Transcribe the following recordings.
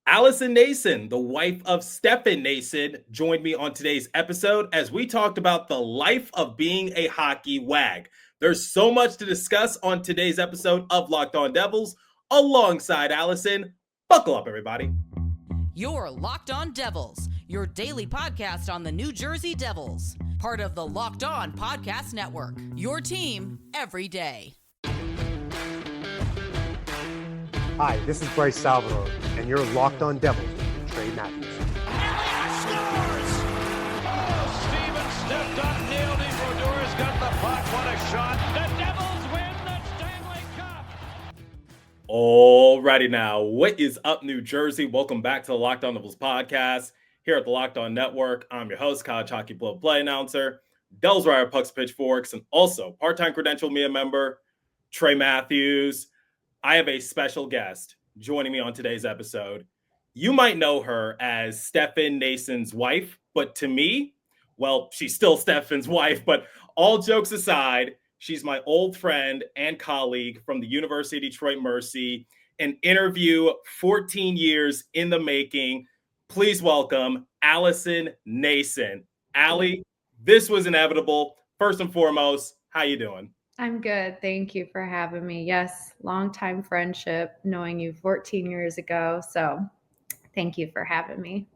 Alyson Noesen, the wife of Stefan Noesen, joined me on today's episode as we talked about the life of being a hockey wag. There's so much to discuss on today's episode of Locked On Devils. Alongside Alyson, buckle up, everybody. You're Locked On Devils, your daily podcast on the New Jersey Devils. Part of the Locked On Podcast Network, your team every day. Hi, this is Bryce Salvador, and you're Locked On Devils with Trey Matthews. Alyson scores! Oh, Steven stepped up, nailed it. Brodor's got the puck. What a shot. The Devils win the Stanley Cup. Alrighty now, what is up, New Jersey? Welcome back to the Locked On Devils podcast here at the Locked On Network. I'm your host, college hockey play announcer, Devils Wire Pucks Pitchforks, and also part-time credential media member, Trey Matthews. I have a special guest joining me on today's episode. You might know her as Stefan Noesen's wife, but to me, well, she's still Stefan's wife, but all jokes aside, she's my old friend and colleague from the University of Detroit Mercy, an interview 14 years in the making. Please welcome Alyson Noesen. Allie, this was inevitable. First and foremost, how you doing? I'm good. Thank you for having me. Yes, long-time friendship, knowing you 14 years ago. So thank you for having me.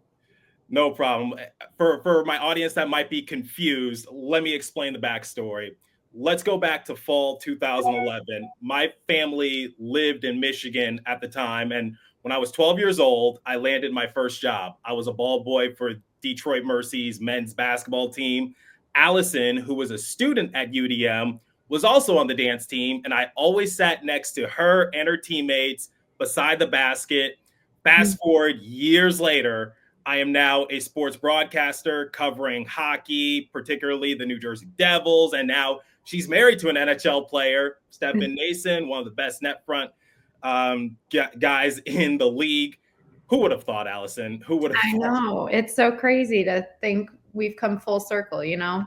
No problem. For my audience that might be confused, let me explain the backstory. Let's go back to fall 2011. My family lived in Michigan at the time, and when I was 12 years old, I landed my first job. I was a ball boy for Detroit Mercy's men's basketball team. Alyson, who was a student at UDM, was also on the dance team, and I always sat next to her and her teammates beside the basket. Fast forward years later, I am now a sports broadcaster covering hockey, particularly the New Jersey Devils, and now she's married to an NHL player, Stefan Noesen, one of the best net front guys in the league. Who would have thought, Alyson? Who would have thought? I know. It's so crazy to think we've come full circle, you know?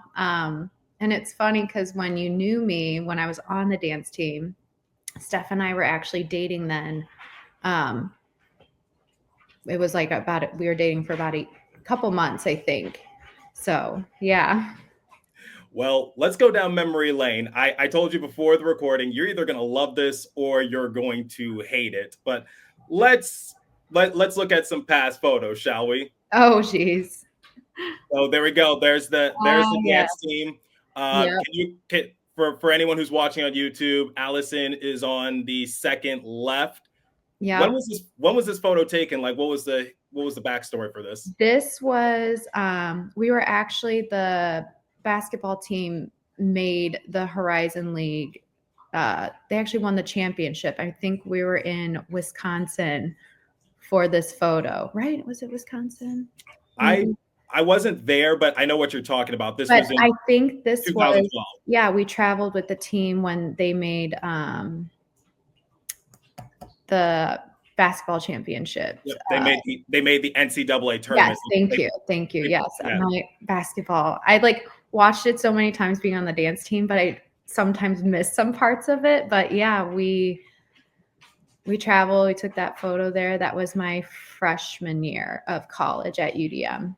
And it's funny because when you knew me, when I was on the dance team, Steph and I were actually dating then. It was like we were dating for about a couple months, I think. So, yeah. Well, let's go down memory lane. I told you before the recording, you're either going to love this or you're going to hate it. But let's look at some past photos, shall we? Oh, geez. Oh, there we go. There's the dance team. Yep. For anyone who's watching on YouTube, Alyson is on the second left. Yeah. When was this photo taken? Like, what was the backstory for this? This was we were actually the basketball team made the Horizon League. They actually won the championship. I think we were in Wisconsin for this photo, right? Was it Wisconsin? I wasn't there, but I know what you're talking about. I think this 2012. was, yeah, we traveled with the team when they made the basketball championship. Yep, they made the NCAA tournament. Yes, thank you. Yes, yeah. My basketball. I watched it so many times being on the dance team, but I sometimes missed some parts of it. But yeah, we traveled. We took that photo there. That was my freshman year of college at UDM.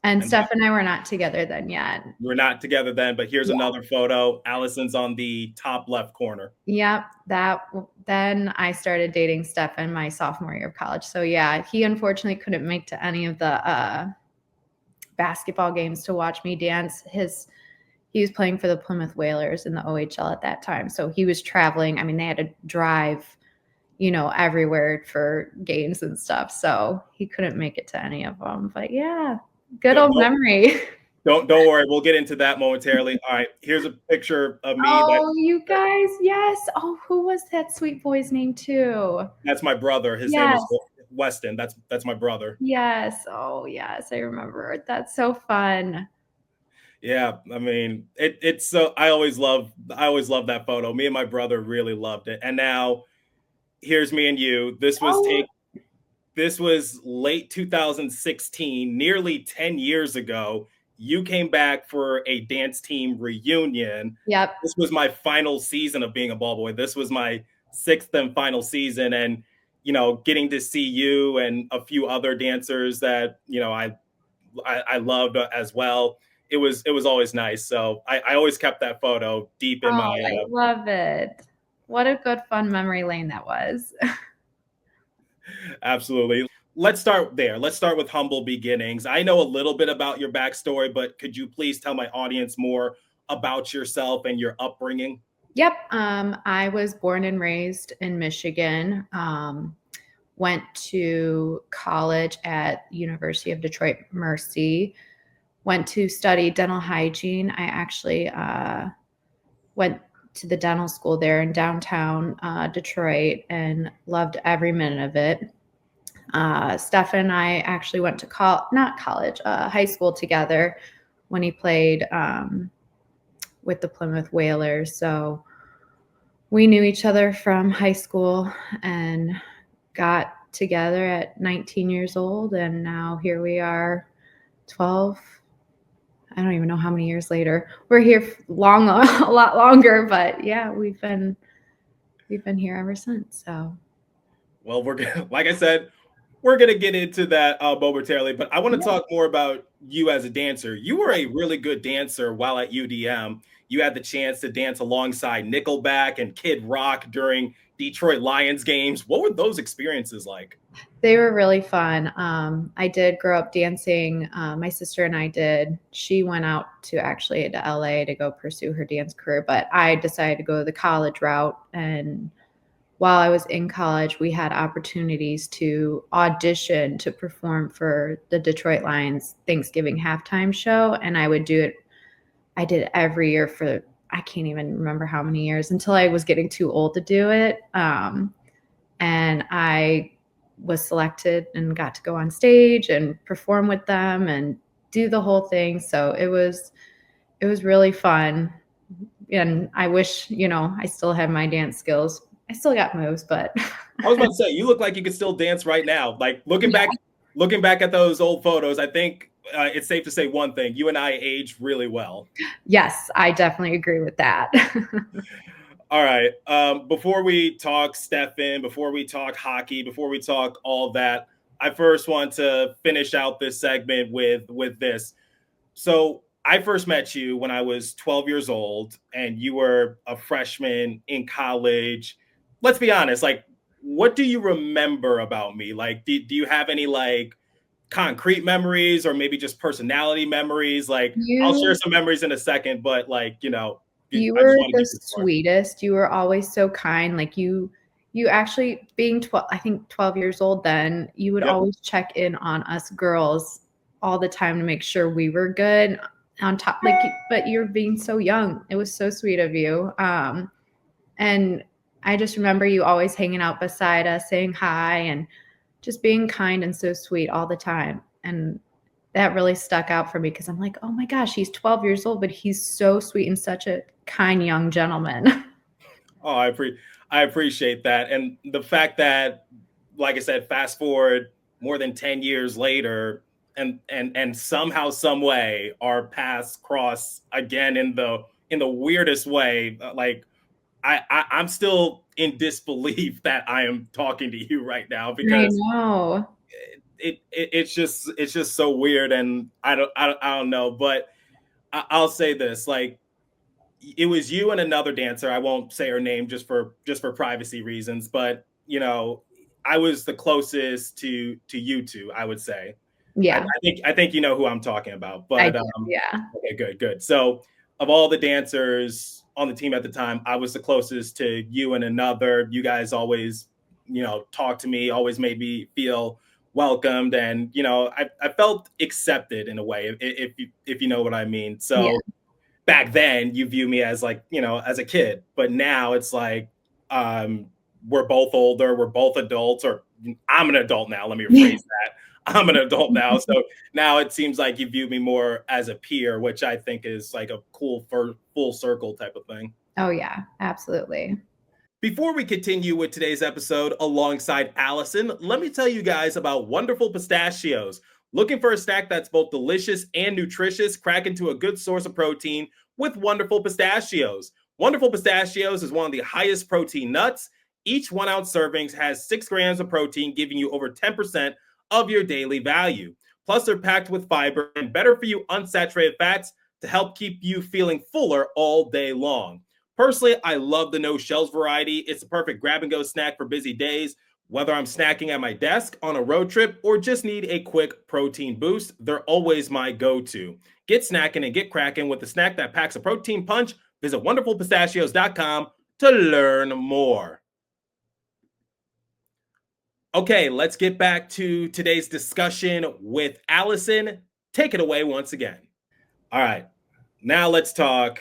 And Steph and I were not together then yet. We're not together then, but here's another photo. Alyson's on the top left corner. Yep. Then I started dating Stefan my sophomore year of college. So yeah, he unfortunately couldn't make to any of the basketball games to watch me dance. He was playing for the Plymouth Whalers in the OHL at that time. So he was traveling. I mean, they had to drive, everywhere for games and stuff. So he couldn't make it to any of them. But yeah. Good old memory. Don't worry. We'll get into that momentarily. All right. Here's a picture of me. Oh, you guys. Yes. Oh, who was that sweet boy's name too? That's my brother. His name is Weston. That's my brother. Yes. Oh, yes. I remember. That's so fun. Yeah. I mean, it's so I always love that photo. Me and my brother really loved it. And now here's me and you. This was late 2016, nearly 10 years ago. You came back for a dance team reunion. Yep. This was my final season of being a ball boy. This was my 6th and final season. And getting to see you and a few other dancers that, I loved as well. It was always nice. So I always kept that photo deep in my. I love it. What a good fun memory lane that was. Absolutely. Let's start there. Let's start with humble beginnings. I know a little bit about your backstory, but could you please tell my audience more about yourself and your upbringing? Yep. I was born and raised in Michigan. Went to college at University of Detroit Mercy. Went to study dental hygiene. I actually went to the dental school there in downtown Detroit and loved every minute of it. Stefan and I actually went to high school together when he played with the Plymouth Whalers. So we knew each other from high school and got together at 19 years old. And now here we are 12. I don't even know how many years later. We're here a lot longer, but yeah, we've been here ever since. So, well, like I said, we're gonna get into that momentarily, but I want to talk more about you as a dancer. You were a really good dancer while at UDM. You had the chance to dance alongside Nickelback and Kid Rock during Detroit Lions games. What were those experiences like? They were really fun. I did grow up dancing. My sister and I did. She went out to LA to go pursue her dance career, but I decided to go the college route. And while I was in college, we had opportunities to audition to perform for the Detroit Lions Thanksgiving halftime show. And I would do it. I did it every year for, I can't even remember how many years, until I was getting too old to do it. And I was selected and got to go on stage and perform with them and do the whole thing. So it was really fun. And I wish, I still had my dance skills. I still got moves, but I was about to say, you look like you could still dance right now. Like looking back at those old photos, I think it's safe to say one thing: you and I aged really well. Yes, I definitely agree with that. All right. Before we talk Stefan, before we talk hockey, before we talk all that, I first want to finish out this segment with this. So I first met you when I was 12 years old, and you were a freshman in college. Let's be honest. Like, what do you remember about me? Like, do you have any like concrete memories or maybe just personality memories? Like, I'll share some memories in a second, but like, you were the sweetest. You were always so kind. Like you actually being 12 years old then, you would always check in on us girls all the time to make sure we were good on top. But you're being so young. It was so sweet of you. And I just remember you always hanging out beside us, saying hi and just being kind and so sweet all the time. And that really stuck out for me because I'm like, oh my gosh, he's 12 years old, but he's so sweet and such a kind young gentleman. Oh, I appreciate that. And the fact that, like I said, fast forward more than 10 years later, and somehow, some way, our paths cross again in the weirdest way. Like I'm still in disbelief that I am talking to you right now, because I know. It's just so weird, and I don't know, but I'll say this: like, it was you and another dancer. I won't say her name just for privacy reasons, but I was the closest to you two, I would say. Yeah, I think you know who I'm talking about. But yeah. Okay, good. So of all the dancers on the team at the time, I was the closest to you and another. You guys always, talked to me, always made me feel welcomed, and I felt accepted in a way, if you know what I mean. So back then, you view me as like, as a kid, but now it's like we're both older, we're both adults, or I'm an adult now. Let me rephrase that. I'm an adult now. So now it seems like you view me more as a peer, which I think is like a cool full circle type of thing. Oh yeah, absolutely. Before we continue with today's episode alongside Alyson, let me tell you guys about Wonderful Pistachios. Looking for a snack that's both delicious and nutritious? Crack into a good source of protein with Wonderful Pistachios. Wonderful Pistachios is one of the highest protein nuts Each 1 ounce servings has 6 grams of protein, giving you over 10% of your daily value. Plus, they're packed with fiber and better for you unsaturated fats to help keep you feeling fuller all day long. Personally, I love the no shells variety. It's the perfect grab and go snack for busy days. Whether I'm snacking at my desk, on a road trip, or just need a quick protein boost, they're always my go-to. Get snacking and get cracking with a snack that packs a protein punch. Visit wonderfulpistachios.com to learn more. Okay, let's get back to today's discussion with Alyson. Take it away once again. All right, now let's talk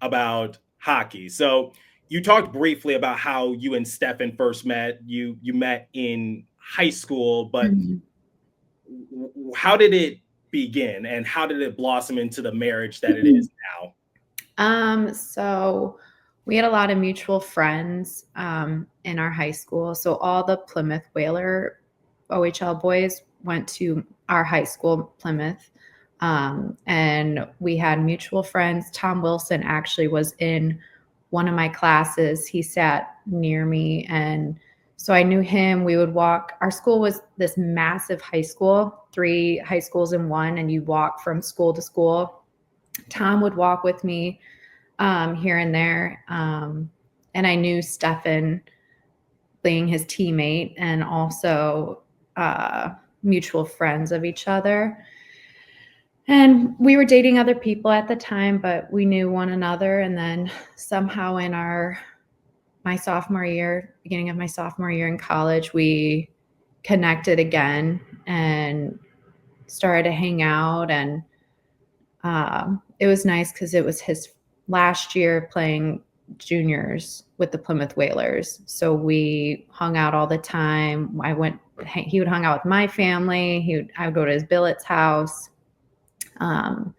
about hockey. So you talked briefly about how you and Stefan first met. You met in high school, but how did it begin and how did it blossom into the marriage that it is now? So we had a lot of mutual friends in our high school. So all the Plymouth Whaler OHL boys went to our high school, Plymouth. And we had mutual friends. Tom Wilson actually was in one of my classes. He sat near me. And so I knew him. We would walk. Our school was this massive high school, 3 high schools in one, and you walk from school to school. Tom would walk with me here and there. And I knew Stefan being his teammate and also mutual friends of each other. And we were dating other people at the time, but we knew one another. And then somehow in my sophomore year, beginning of my sophomore year in college, we connected again and started to hang out. And it was nice because it was his last year playing juniors with the Plymouth Whalers. So we hung out all the time. He would hang out with my family. I would go to his billet's house. And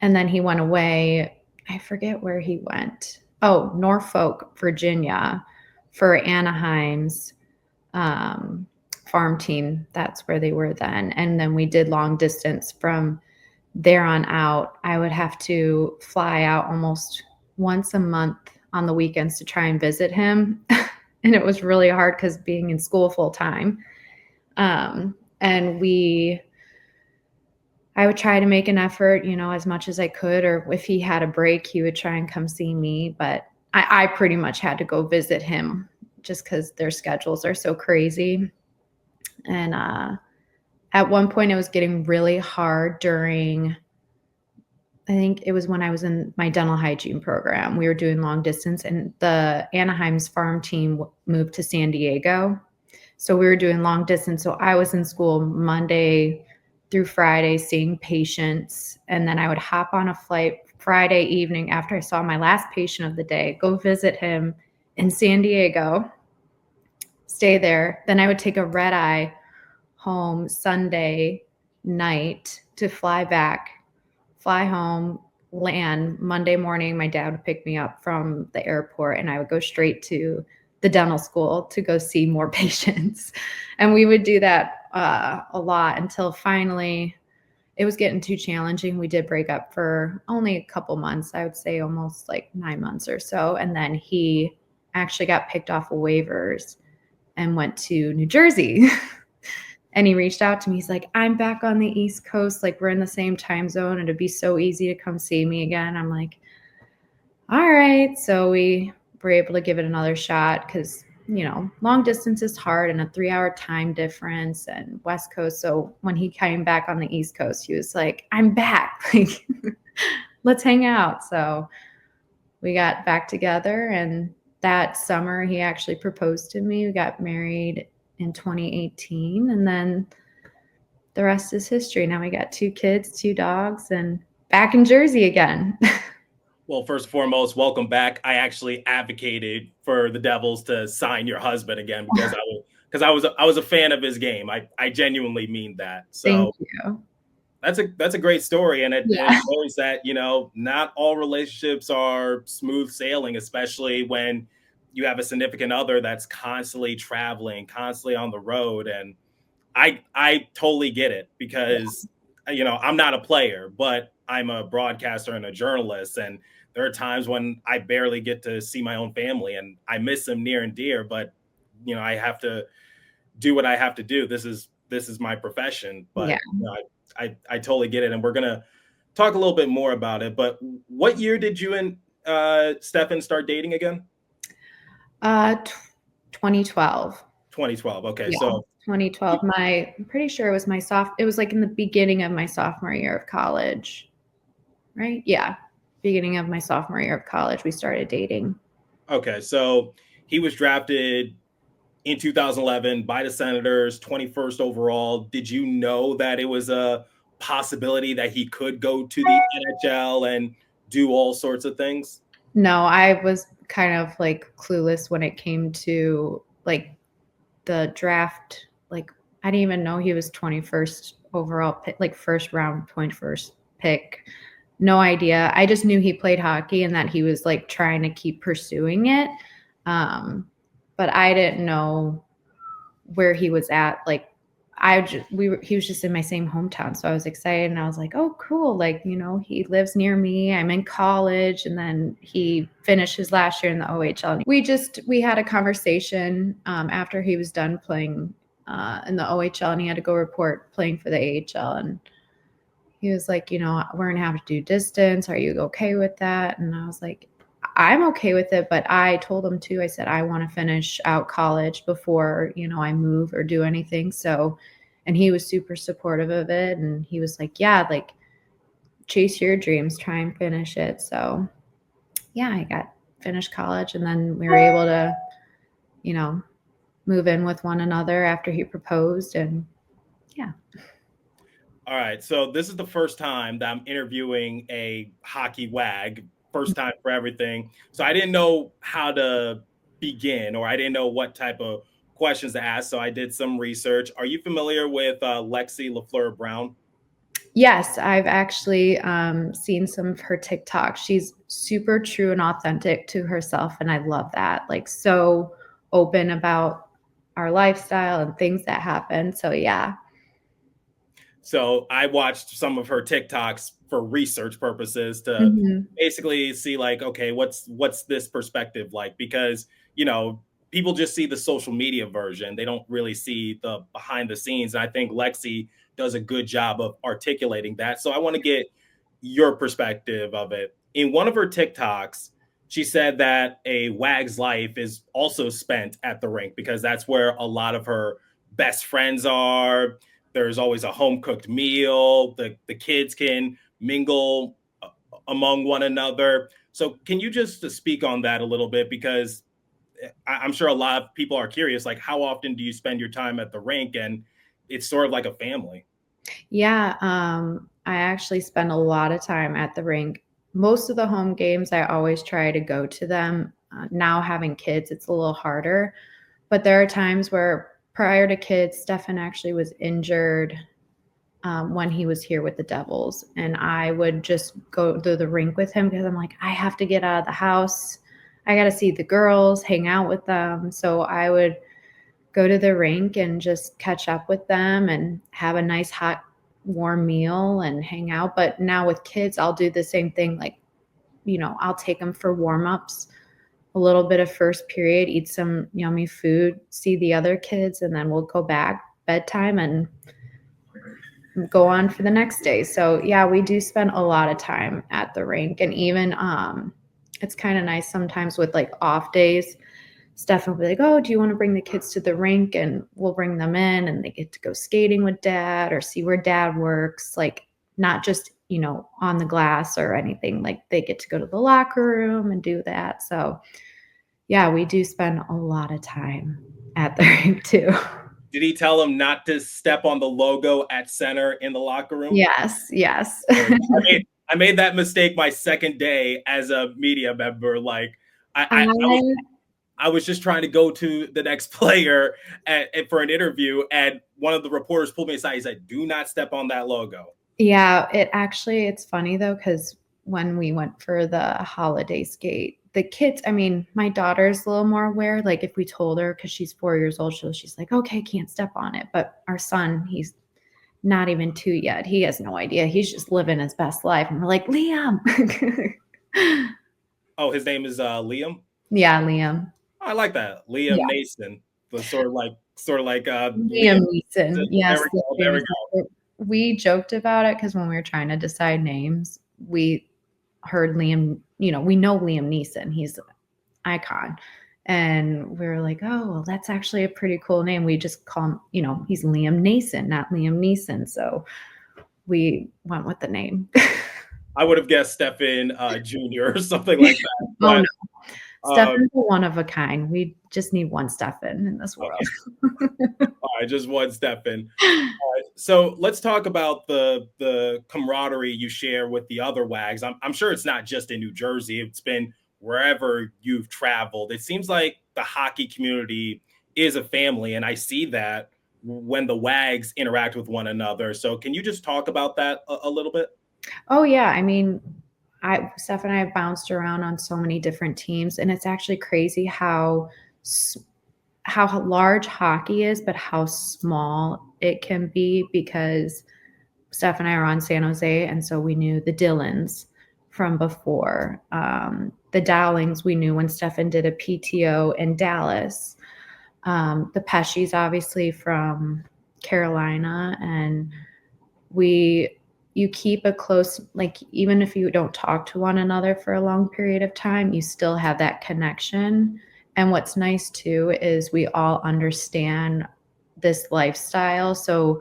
then he went away. I forget where he went. Oh, Norfolk, Virginia, for Anaheim's farm team. That's where they were then. And then we did long distance from there on out. I would have to fly out almost once a month on the weekends to try and visit him. And it was really hard because being in school full time. And I would try to make an effort, as much as I could, or if he had a break, he would try and come see me. But I pretty much had to go visit him just because their schedules are so crazy. And at one point it was getting really hard during, I think it was when I was in my dental hygiene program. We were doing long distance and the Anaheim's farm team moved to San Diego. So we were doing long distance. So I was in school Monday through Friday seeing patients. And then I would hop on a flight Friday evening after I saw my last patient of the day, go visit him in San Diego, stay there. Then I would take a red eye home Sunday night to fly back, fly home, land Monday morning. My dad would pick me up from the airport and I would go straight to the dental school to go see more patients. And we would do that a lot until finally it was getting too challenging. We did break up for only a couple months. I would say almost like 9 months or so. And then he actually got picked off of waivers and went to New Jersey. And he reached out to me. He's like, I'm back on the East Coast. Like, we're in the same time zone. It'd be so easy to come see me again. I'm like, all right. So we were able to give it another shot because, long distance is hard and a 3-hour time difference and West Coast. So when he came back on the East Coast, he was like, I'm back. Like, let's hang out. So we got back together. And that summer, he actually proposed to me. We got married in 2018. And then the rest is history. Now we got 2 kids, 2 dogs, and back in Jersey again. Well, first and foremost, welcome back. I actually advocated for the Devils to sign your husband again because I was a fan of his game. I genuinely mean that. So Thank you. That's a great story, and it shows that not all relationships are smooth sailing, especially when you have a significant other that's constantly traveling, constantly on the road. And I totally get it because I'm not a player, but I'm a broadcaster and a journalist, and there are times when I barely get to see my own family, and I miss them near and dear. But I have to do what I have to do. This is my profession. But Yeah. I totally get it, and we're gonna talk a little bit more about it. But what year did you and Stefan start dating again? 2012. 2012. Okay, Yeah, so 2012. I'm pretty sure it was it was like in the beginning of my sophomore year of college, right? Yeah, beginning of my sophomore year of college, we started dating. okay, so he was drafted in 2011 by the Senators, 21st overall. Did you know that it was a possibility that he could go to the NHL and do all sorts of things? No, I was kind of like clueless when it came to like the draft. Like I didn't even know he was 21st overall pick, like first round 21st pick. No idea. I just knew he played hockey and that he was like trying to keep pursuing it. But I didn't know where he was at. Like he was just in my same hometown. So I was excited and I was like, oh, cool. Like, he lives near me. I'm in college. And then he finished his last year in the OHL. We had a conversation after he was done playing in the OHL and he had to go report playing for the AHL. And he was like, we're going to have to do distance. Are you okay with that? And I was like, I'm okay with it, but I told him too, I said, I want to finish out college before, I move or do anything. So, and he was super supportive of it. And he was like, yeah, like chase your dreams, try and finish it. So yeah, I finished college and then we were able to, move in with one another after he proposed and yeah. All right. So this is the first time that I'm interviewing a hockey wag. First time for everything. So I didn't know how to begin, or I didn't know what type of questions to ask. So I did some research. Are you familiar with Lexi Lafleur Brown? Yes, I've actually seen some of her TikToks. She's super true and authentic to herself. And I love that. Like so open about our lifestyle and things that happen. So yeah. So I watched some of her TikToks for research purposes to basically see like, okay, what's this perspective like? Because, people just see the social media version. They don't really see the behind the scenes. And I think Lexi does a good job of articulating that. So I want to get your perspective of it. In one of her TikToks, she said that a wag's life is also spent at the rink because that's where a lot of her best friends are. There's always a home cooked meal. The kids can mingle among one another. So can you just speak on that a little bit? Because I'm sure a lot of people are curious, like how often do you spend your time at the rink? And it's sort of like a family. Yeah, I actually spend a lot of time at the rink. Most of the home games, I always try to go to them. Now having kids, it's a little harder. But there are times where prior to kids, Stefan actually was injured when he was here with the Devils. And I would just go to the rink with him because I'm like, I have to get out of the house. I got to see the girls, hang out with them. So I would go to the rink and just catch up with them and have a nice hot warm meal and hang out. But now with kids, I'll do the same thing. Like, I'll take them for warm-ups, a little bit of first period, eat some yummy food, see the other kids, and then we'll go back bedtime and go on for the next day. So yeah, we do spend a lot of time at the rink. And even it's kind of nice sometimes with like off days, Steph will be like, oh, do you want to bring the kids to the rink? And we'll bring them in and they get to go skating with dad or see where dad works. Like not just, on the glass or anything. Like they get to go to the locker room and do that. So yeah, we do spend a lot of time at the rink too. Did he tell him not to step on the logo at center in the locker room? Yes. I made that mistake my second day as a media member. Like I was just trying to go to the next player for an interview, and one of the reporters pulled me aside. He said, "Do not step on that logo." Yeah, it's funny though, because when we went for the holiday skate, the kids, my daughter's a little more aware. Like if we told her, because she's 4 years old, she's like, okay, can't step on it. But our son, he's not even 2 yet. He has no idea. He's just living his best life. And we're like, Liam. Oh, his name is Liam. Yeah, Liam. I like that, Liam Yeah, Nason. The sort of like Liam Liam. Neeson. There Yes, we the go. There we famous go. actor. We joked about it because when we were trying to decide names, we heard Liam. We know Liam Neeson. He's an icon, and we were like, "Oh, well, that's actually a pretty cool name." We just call him. He's Liam Nason, not Liam Neeson. So we went with the name. I would have guessed Stefan Jr. or something like that, Oh but no, Stefan's a one of a kind. We just need one Stefan in this world. all right, just one Stefan. So let's talk about the camaraderie you share with the other WAGs. I'm sure it's not just in New Jersey. It's been wherever you've traveled. It seems like the hockey community is a family, and I see that when the WAGs interact with one another. So can you just talk about that a little bit? Oh yeah, I mean, Steph and I have bounced around on so many different teams, and it's actually crazy how large hockey is, but how small it can be because Steph and I are on San Jose, and so we knew the Dillons from before. The Dowlings we knew when Stefan did a PTO in Dallas. The Pesci's obviously from Carolina, and you keep a close, like, even if you don't talk to one another for a long period of time, you still have that connection. And what's nice too is we all understand this lifestyle. So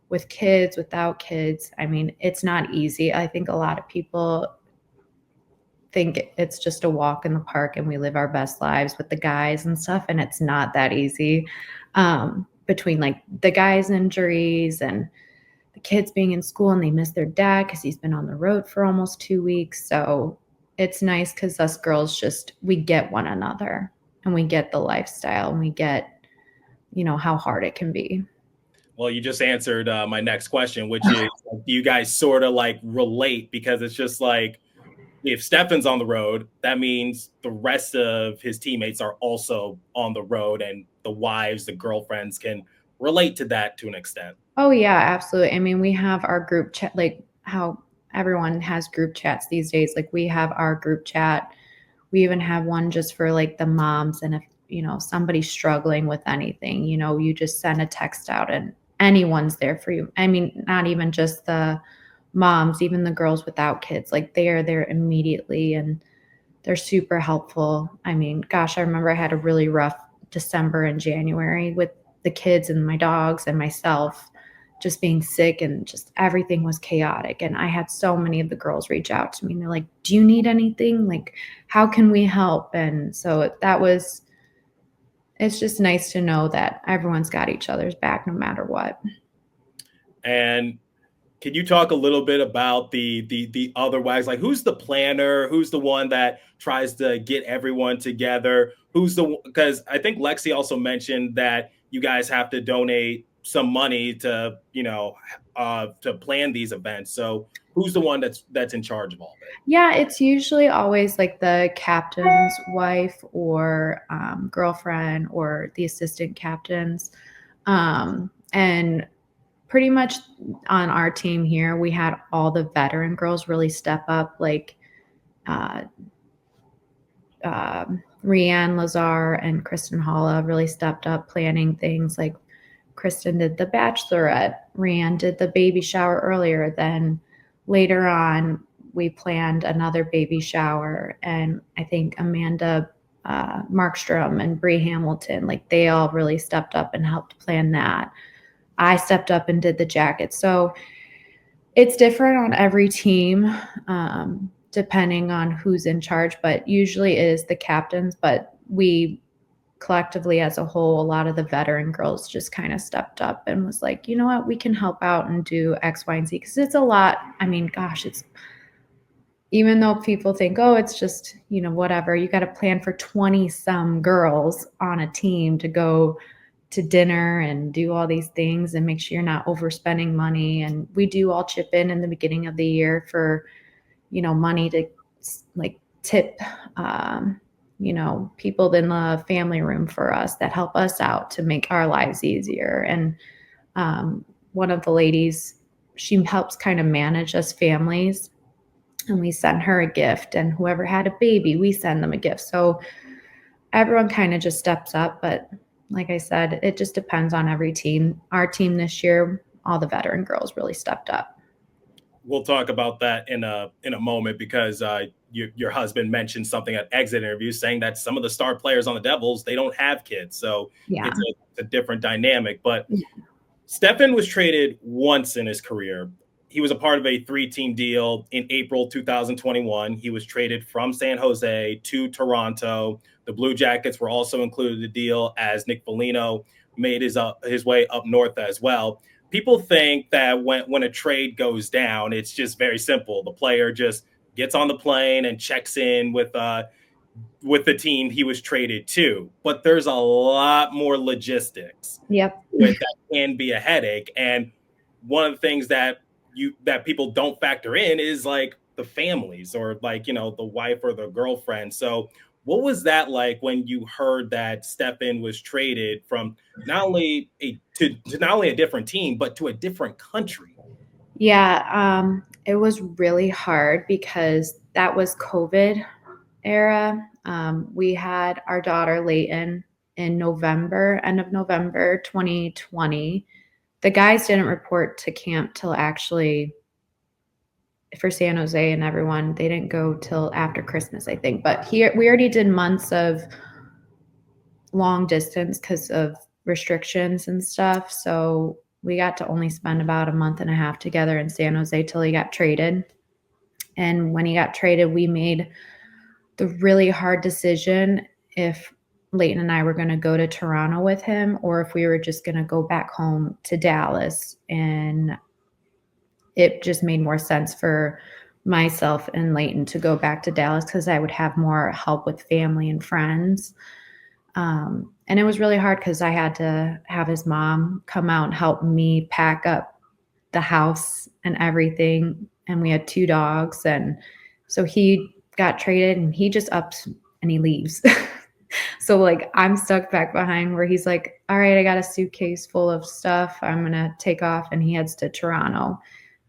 with kids, without kids, I mean, it's not easy. I think a lot of people think it's just a walk in the park and we live our best lives with the guys and stuff, and it's not that easy. Between like the guys' injuries and the kids being in school and they miss their dad because he's been on the road for almost 2 weeks. So it's nice because us girls we get one another and we get the lifestyle and we get, how hard it can be. Well, you just answered my next question, which is, do you guys sort of like relate? Because it's just like, if Stefan's on the road, that means the rest of his teammates are also on the road, and the wives, the girlfriends can relate to that to an extent. Oh yeah, absolutely. I mean, we have our group chat, like how everyone has group chats these days. Like we have our group chat. We even have one just for like the moms. And if, somebody's struggling with anything, you just send a text out and anyone's there for you. I mean, not even just the moms, even the girls without kids, like they are there immediately and they're super helpful. I mean, gosh, I remember I had a really rough December and January with the kids and my dogs and myself just being sick, and just everything was chaotic. And I had so many of the girls reach out to me and they're like, do you need anything? Like, how can we help? And so it's just nice to know that everyone's got each other's back no matter what. And can you talk a little bit about the other WAGs? Like, who's the planner? Who's the one that tries to get everyone together? Because I think Lexi also mentioned that you guys have to donate some money to to plan these events. So who's the one that's in charge of all of it? Yeah, it's usually always like the captain's wife or girlfriend or the assistant captains. And pretty much on our team here, we had all the veteran girls really step up, like Rianne Lazar and Kristen Halla really stepped up planning things. Like Kristen did the bachelorette, Rianne did the baby shower earlier. Then later on, we planned another baby shower, and I think Amanda Markstrom and Bree Hamilton, like they all really stepped up and helped plan that. I stepped up and did the jacket. So it's different on every team, depending on who's in charge, but usually it is the captains. But we collectively as a whole, a lot of the veteran girls just kind of stepped up and was like, you know what, we can help out and do X, Y, and Z. Because it's a lot. I mean, gosh, even though people think, oh, it's just, whatever, you got to plan for 20 some girls on a team to go to dinner and do all these things and make sure you're not overspending money. And we do all chip in the beginning of the year for, money to like tip, people in the family room for us that help us out to make our lives easier. And one of the ladies, she helps kind of manage us families. and we send her a gift, and whoever had a baby, we send them a gift. So everyone kind of just steps up, but like I said, it just depends on every team. Our team this year, all the veteran girls really stepped up. We'll talk about that in a moment because your husband mentioned something at exit interviews saying that some of the star players on the Devils, they don't have kids, so Yeah. it's a different dynamic. But Yeah. Stefan was traded once in his career. He was a part of a 3-team deal in April 2021. He was traded from San Jose to Toronto. The Blue Jackets were also included in the deal as Nick Foligno made his way up north as well. People think that when a trade goes down, it's just very simple. The player just gets on the plane and checks in with the team he was traded to. But there's a lot more logistics Yep. with that can be a headache. And one of the things that people don't factor in is like the families or like, the wife or the girlfriend. So what was that like when you heard that Stefan was traded from not only a different team, but to a different country? Yeah, it was really hard because that was COVID era. We had our daughter Layton in November, end of November 2020. The guys didn't report to camp till actually for San Jose and everyone. They didn't go till after Christmas, I think. But here we already did months of long distance because of restrictions and stuff. So we got to only spend about a month and a half together in San Jose till he got traded. And when he got traded, we made the really hard decision if Leighton and I were going to go to Toronto with him or if we were just going to go back home to Dallas. And it just made more sense for myself and Leighton to go back to Dallas because I would have more help with family and friends. And it was really hard because I had to have his mom come out and help me pack up the house and everything. And we had 2 dogs. And so he got traded and he just ups and he leaves. So like I'm stuck back behind where he's like, all right, I got a suitcase full of stuff. I'm going to take off. And he heads to Toronto.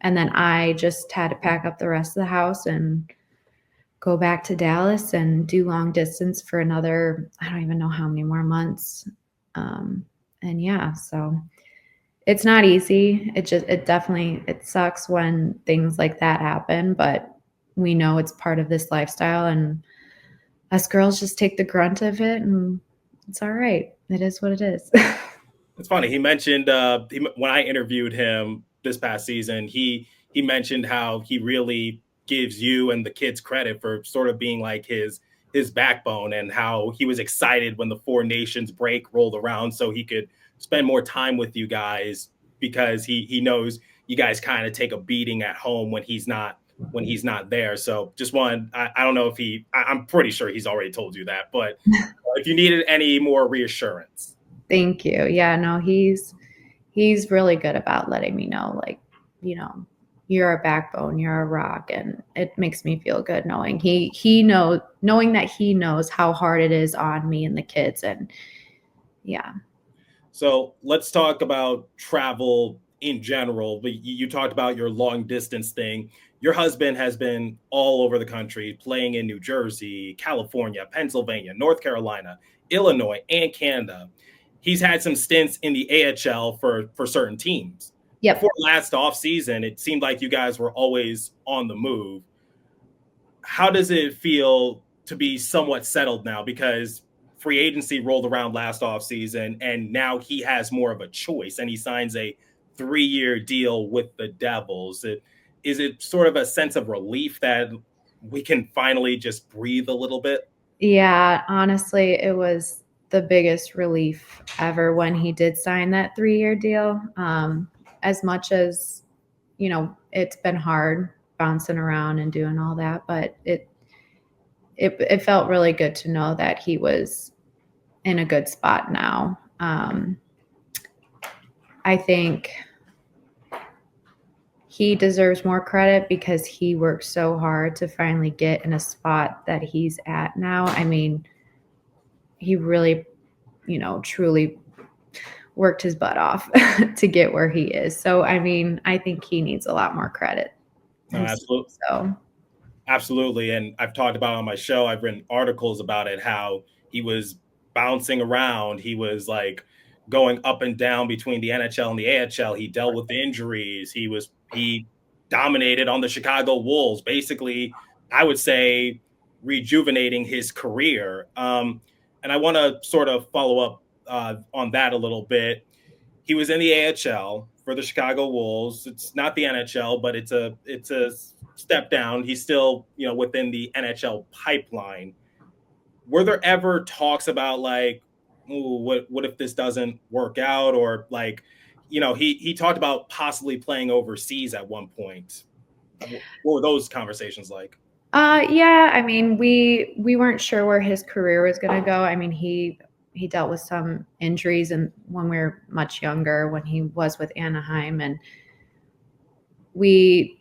And then I just had to pack up the rest of the house and go back to Dallas and do long distance for another, I don't even know how many more months. And yeah, so it's not easy. It sucks when things like that happen, but we know it's part of this lifestyle and us girls just take the grunt of it and it's all right. It is what it is. It's funny. He mentioned when I interviewed him this past season, he mentioned how he really gives you and the kids credit for sort of being like his backbone and how he was excited when the 4 Nations break rolled around so he could spend more time with you guys because he knows you guys kind of take a beating at home when he's not there. So just I don't know if I'm pretty sure he's already told you that, but if you needed any more reassurance. Thank you. Yeah, no, he's really good about letting me know, like, you're a backbone, you're a rock. And it makes me feel good knowing knowing that he knows how hard it is on me and the kids. And yeah. So let's talk about travel in general. You talked about your long distance thing. Your husband has been all over the country playing in New Jersey, California, Pennsylvania, North Carolina, Illinois, and Canada. He's had some stints in the AHL for certain teams. Yep. Before last offseason, it seemed like you guys were always on the move. How does it feel to be somewhat settled now? Because free agency rolled around last offseason, and now he has more of a choice, and he signs a 3-year deal with the Devils. Is it sort of a sense of relief that we can finally just breathe a little bit? Yeah, honestly, it was the biggest relief ever when he did sign that 3-year deal. As much as, it's been hard bouncing around and doing all that, but it felt really good to know that he was in a good spot now. I think he deserves more credit because he worked so hard to finally get in a spot that he's at now. I mean, he really, truly worked his butt off to get where he is. So, I mean, I think he needs a lot more credit. No, absolutely. So, Absolutely. And I've talked about it on my show, I've written articles about it, how he was bouncing around. He was like going up and down between the NHL and the AHL. He dealt with injuries. He dominated on the Chicago Wolves, basically, I would say rejuvenating his career. And I want to sort of follow up on that a little bit. He was in the AHL for the Chicago Wolves. It's not the NHL, but it's a step down. He's still, within the NHL pipeline. Were there ever talks about like, ooh, what if this doesn't work out, or like, he talked about possibly playing overseas at one point. What were those conversations like? Yeah, I mean, we weren't sure where his career was going to go. I mean, he dealt with some injuries and when we were much younger, when he was with Anaheim, and we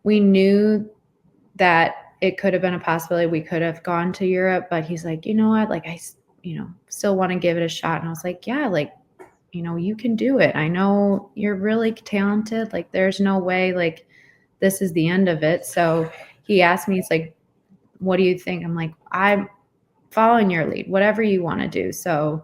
knew that it could have been a possibility. We could have gone to Europe, but he's like, you know what? Like, I still want to give it a shot. And I was like, yeah, like, you can do it. I know you're really talented. Like, there's no way, like, this is the end of it. So he asked me, he's like, what do you think? I'm like, I'm following your lead, whatever you want to do. So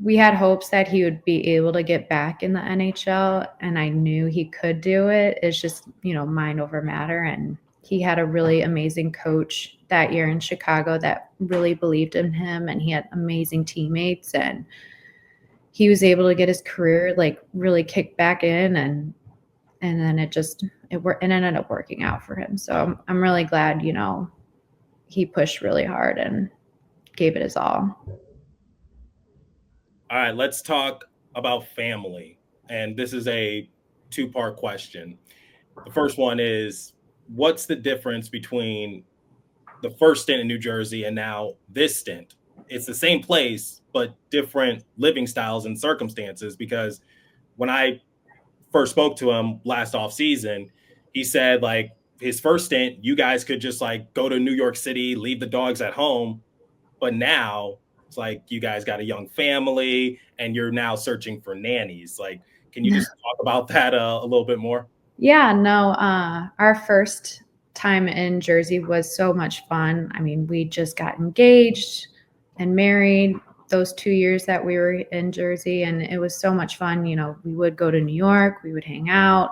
we had hopes that he would be able to get back in the NHL, and I knew he could do it. It's just, mind over matter. And he had a really amazing coach that year in Chicago that really believed in him, and he had amazing teammates, and he was able to get his career like really kicked back in, and then it ended up working out for him. So I'm really glad, he pushed really hard and gave it his all. All right, let's talk about family. And this is a two-part question. The first one is, what's the difference between the first stint in New Jersey and now this stint? It's the same place, but different living styles and circumstances. Because when I first spoke to him last off season, he said like his first stint, you guys could just like go to New York City, leave the dogs at home. But now it's like you guys got a young family and you're now searching for nannies. Like, can you just talk about that a little bit more? Yeah, no, our first time in Jersey was so much fun. I mean, we just got engaged and married those 2 years that we were in Jersey, and it was so much fun. We would go to New York, we would hang out,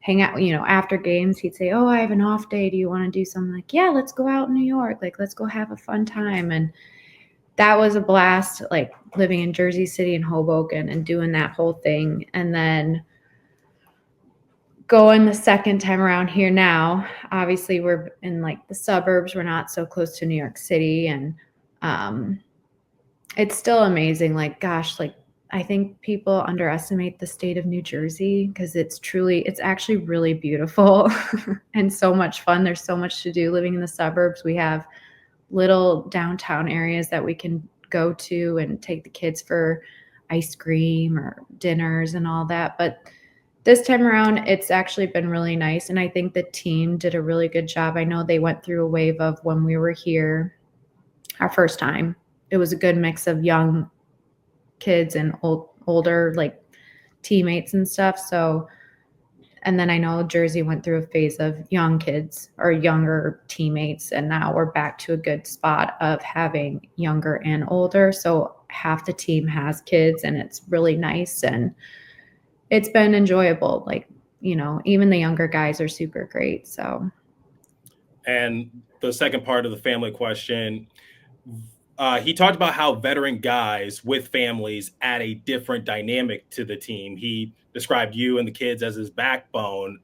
after games. He'd say, oh, I have an off day. Do you want to do something? Like, yeah, let's go out in New York. Like, let's go have a fun time. And that was a blast, like living in Jersey City and Hoboken and doing that whole thing. And then going the second time around here now, obviously we're in like the suburbs. We're not so close to New York City. And it's still amazing. Like, gosh, like I think people underestimate the state of New Jersey because it's actually really beautiful and so much fun. There's so much to do living in the suburbs. We have little downtown areas that we can go to and take the kids for ice cream or dinners and all that. But this time around, it's actually been really nice. And I think the team did a really good job. I know they went through a wave of when we were here our first time. It was a good mix of young kids and older like teammates and stuff. So, and then I know Jersey went through a phase of young kids or younger teammates, and now we're back to a good spot of having younger and older. So half the team has kids, and it's really nice, and it's been enjoyable. Like, even the younger guys are super great. So, And the second part of the family question, he talked about how veteran guys with families add a different dynamic to the team. He described you and the kids as his backbone.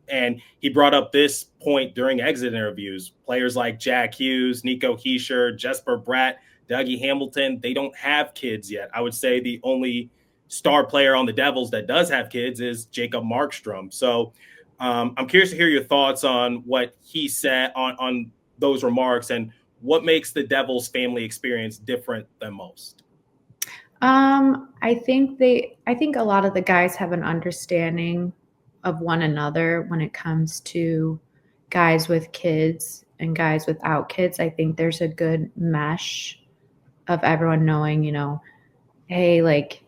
And he brought up this point during exit interviews. Players like Jack Hughes, Nico Hischier, Jesper Bratt, Dougie Hamilton, they don't have kids yet. I would say the only star player on the Devils that does have kids is Jacob Markstrom. So I'm curious to hear your thoughts on what he said on those remarks and what makes the Devils family experience different than most. I think a lot of the guys have an understanding of one another when it comes to guys with kids and guys without kids. I think there's a good mesh of everyone knowing, hey, like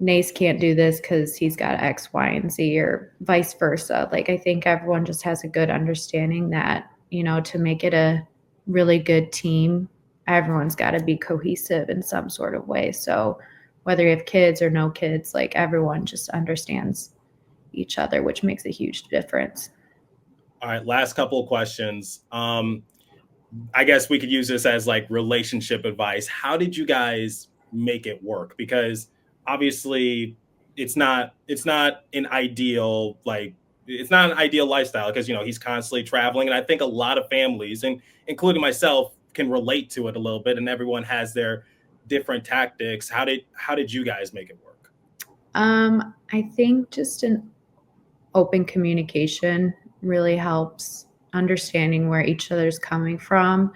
Nace can't do this because he's got X, Y, and Z, or vice versa. Like, I think everyone just has a good understanding that, to make it a really good team, everyone's got to be cohesive in some sort of way. So whether you have kids or no kids, like, everyone just understands each other, which makes a huge difference. All right, last couple of questions. I guess we could use this as like relationship advice. How did you guys make it work? Because obviously it's not an ideal, like, it's not an ideal lifestyle, because he's constantly traveling, and I think a lot of families, and including myself, can relate to it a little bit, and everyone has their different tactics. How did you guys make it work? I think just an open communication really helps, understanding where each other's coming from.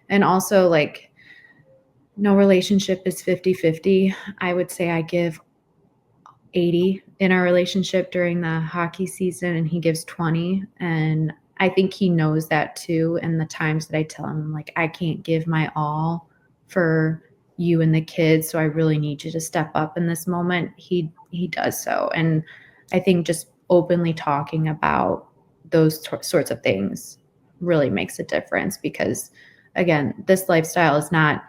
And also, like, no relationship is 50-50. I would say I give 80 in our relationship during the hockey season, and he gives 20. And I think he knows that too. And the times that I tell him, like, I can't give my all for you and the kids, so I really need you to step up in this moment, he does so. And I think just openly talking about those sorts of things really makes a difference, because again, this lifestyle is not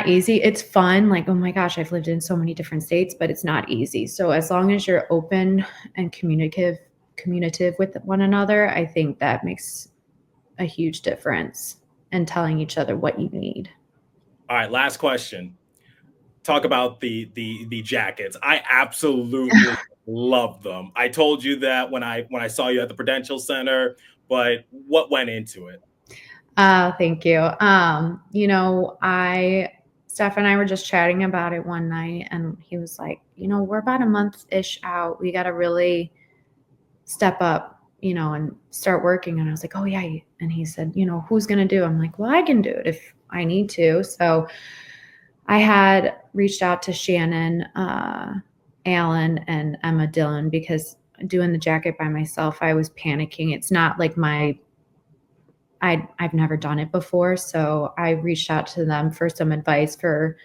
easy. It's fun. Like, oh my gosh, I've lived in so many different states, but it's not easy. So as long as you're open and communicative with one another, I think that makes a huge difference in telling each other what you need. All right, last question. Talk about the jackets. I absolutely love them. I told you that when I saw you at the Prudential Center, but what went into it? Thank you. Steph and I were just chatting about it one night, and he was like, we're about a month-ish out. We got to really step up, and start working. And I was like, oh yeah. And he said, who's going to do it? I'm like, well, I can do it if I need to. So I had reached out to Shannon, Alan, and Emma Dillon, because doing the jacket by myself, I was panicking. It's not like I've never done it before. So I reached out to them for some advice for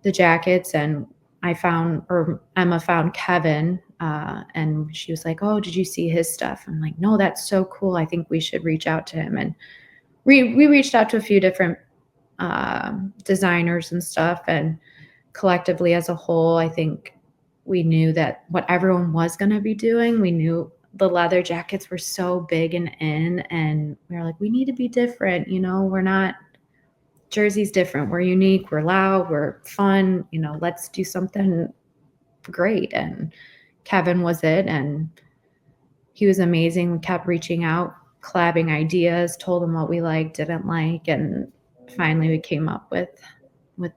the jackets, and Emma found Kevin, and she was like, oh, did you see his stuff? I'm like, no, that's so cool. I think we should reach out to him. And we reached out to a few different designers and stuff, and collectively as a whole, I think we knew that what everyone was going to be doing, we knew the leather jackets were so big and in, and we were like, we need to be different. We're not, Jersey's different. We're unique. We're loud. We're fun. Let's do something great. And Kevin was it. And he was amazing. We kept reaching out, collabing ideas, told him what we liked, didn't like. And finally we came up with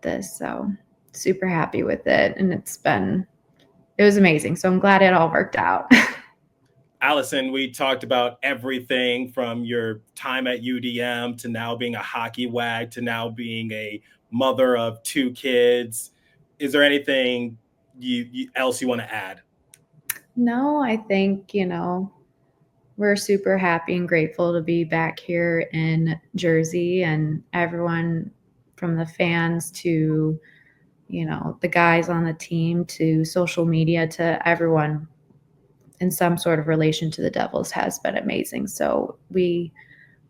this. So super happy with it. And it was amazing. So I'm glad it all worked out. Alyson, we talked about everything from your time at UDM to now being a hockey wag to now being a mother of 2 kids. Is there anything else you want to add? No, I think, we're super happy and grateful to be back here in Jersey, and everyone from the fans to, the guys on the team to social media to everyone in some sort of relation to the Devils has been amazing. So we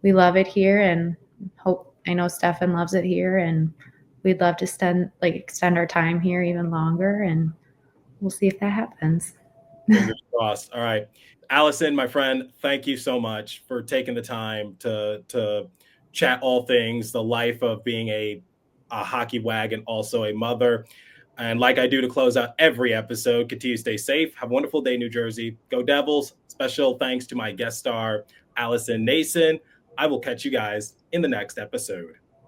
love it here, and I know Stefan loves it here, and we'd love to extend our time here even longer, and we'll see if that happens. Fingers crossed. All right. Alyson, my friend, thank you so much for taking the time to chat all things the life of being a hockey wag and also a mother. And like I do to close out every episode, continue to stay safe. Have a wonderful day, New Jersey. Go Devils. Special thanks to my guest star, Alyson Noesen. I will catch you guys in the next episode.